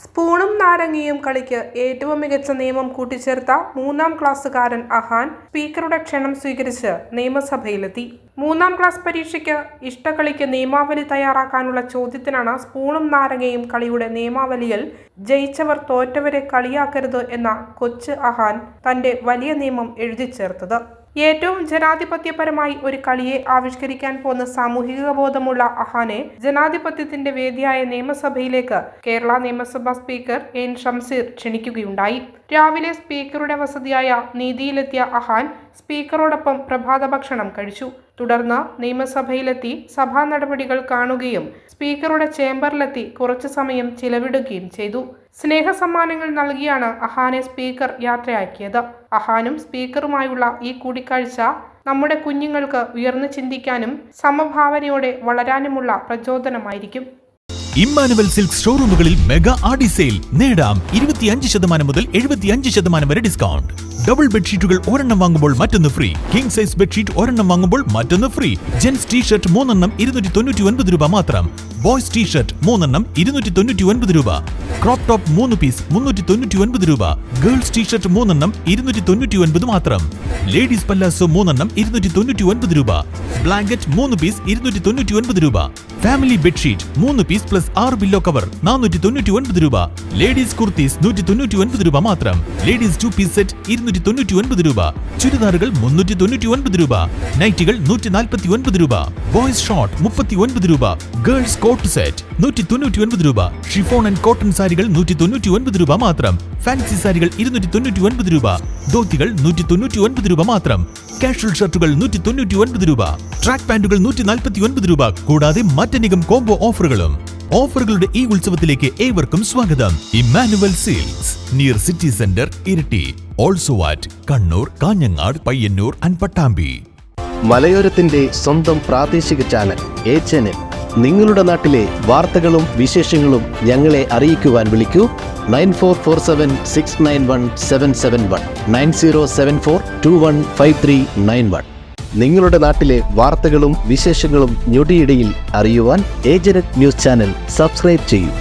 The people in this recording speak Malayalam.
സ്പൂണും നാരങ്ങയും കളിക്ക് ഏറ്റവും മികച്ച നിയമം കൂട്ടിച്ചേർത്ത 3ാം ക്ലാസ്സുകാരൻ അഹാൻ സ്പീക്കറുടെ ക്ഷണം സ്വീകരിച്ച് നിയമസഭയിലെത്തി. 3ാം ക്ലാസ് പരീക്ഷയ്ക്ക് ഇഷ്ടകളിക്ക് നിയമാവലി തയ്യാറാക്കാനുള്ള ചോദ്യത്തിനാണ് സ്പൂണും നാരങ്ങയും കളിയുടെ നിയമാവലിയിൽ ജയിച്ചവർ തോറ്റവരെ കളിയാക്കരുത് എന്ന കൊച്ച് അഹാൻ തന്റെ വലിയ നിയമം എഴുതിച്ചേർത്തത്. ഏറ്റവും ജനാധിപത്യപരമായി ഒരു കളിയെ ആവിഷ്കരിക്കാൻ പോന്ന സാമൂഹിക ബോധമുള്ള അഹാനെ ജനാധിപത്യത്തിന്റെ വേദിയായ നിയമസഭയിലേക്ക് കേരള നിയമസഭാ സ്പീക്കർ എൻ ഷംസീർ ക്ഷണിക്കുകയുണ്ടായി. രാവിലെ സ്പീക്കറുടെ വസതിയായ നീതിയിലെത്തിയ അഹാൻ സ്പീക്കറോടൊപ്പം പ്രഭാത ഭക്ഷണം കഴിച്ചു. തുടർന്ന് നിയമസഭയിലെത്തി സഭാ നടപടികൾ കാണുകയും സ്പീക്കറുടെ ചേംബറിലെത്തി കുറച്ചു സമയം ചിലവിടുകയും ചെയ്തു. സ്നേഹസമ്മാനങ്ങൾ നൽകിയാണ് അഹാനെ സ്പീക്കർ യാത്രയാക്കിയത്. അഹാനും സ്പീക്കറുമായുള്ള ഈ കൂടിക്കാഴ്ച നമ്മുടെ കുഞ്ഞുങ്ങൾക്ക് ഉയർന്നു ചിന്തിക്കാനും സമഭാവനയോടെ വളരാനുമുള്ള പ്രചോദനമായിരിക്കും. ഇമ്മാനുവൽ സിൽക്ക് ഷോറൂമുകളിൽ മെഗാ ആഡി സെയിൽ നേടാം 25% മുതൽ 75% വരെ ഡിസ്കൗണ്ട്. ഡബിൾ ബെഡ്ഷീറ്റുകൾ ഒരെണ്ണം വാങ്ങുമ്പോൾ മറ്റൊന്ന് ഫ്രീ. കിങ് സൈസ് ബെഡ്ഷീറ്റ് ഒരെണ്ണം വാങ്ങുമ്പോൾ മറ്റൊന്ന് ഫ്രീ. ജെൻസ് ടീഷർട്ട് 3 എണ്ണം 299 രൂപ മാത്രം. ബോയ്സ് ടീഷർട്ട് 3 എണ്ണം 299 രൂപ. ക്രോപ്പ് ടോപ്പ് 3 പീസ് 399 രൂപ. ഗേൾസ് ടീഷർട്ട് 3 എണ്ണം 299 മാത്രം. ലേഡീസ് പല്ലാസോ 3 എണ്ണം 299 രൂപ. ബ്ലാങ്കറ്റ് 3 പീസ് 299 രൂപ. Family bedsheet 3 piece plus 6 pillow cover 499 രൂപ. ലേഡീസ് കുർത്തീസ് 199 രൂപ മാത്രം. ലേഡീസ് 2 പീസ് സെറ്റ് 299 രൂപ. ചുരിദാറുകൾ 399 രൂപ. നൈറ്റികൾ 149 രൂപ. ബോയ്സ് ഷോർട്ട് 39 രൂപ. ഗേൾസ് കോട്ട് സെറ്റ് 199 രൂപ. ഷിഫോൺ ആൻഡ് കോട്ടൺ സാരികൾ 199 രൂപ മാത്രം. ഫാൻസി സാരികൾ 299 രൂപ. ധോത്തികൾ 199 രൂപ മാത്രം. കാഷ്വൽ ഷർട്ടുകൾ 199 രൂപ. ട്രാക്ക് പാന്റുകൾ 149 രൂപ. കൂടാതെ മറ്റനേകം കോംബോ ഓഫറുകളും. ഓഫറുകളുടെ ഈ ഉത്സവത്തിലേക്ക് ഏവർക്കും സ്വാഗതം. Emmanuel silks near city centre, Iritty. Also at Kannur, Kanhangad, Payyanur and Pattambi. മലയോരത്തിന്റെ സ്വന്തം പ്രാദേശിക ചാനൽ എ ചാനൽ. നിങ്ങളുടെ നാട്ടിലെ വാർത്തകളും വിശേഷങ്ങളും ഞങ്ങളെ അറിയിക്കുവാൻ വിളിക്കൂ 9447691771 9074215391. നിങ്ങളുടെ നാട്ടിലെ വാർത്തകളും വിശേഷങ്ങളും ഞൊടിയിടയിൽ അറിയുവാൻ ഏജനറ്റ് ന്യൂസ് ചാനൽ സബ്സ്ക്രൈബ് ചെയ്യൂ.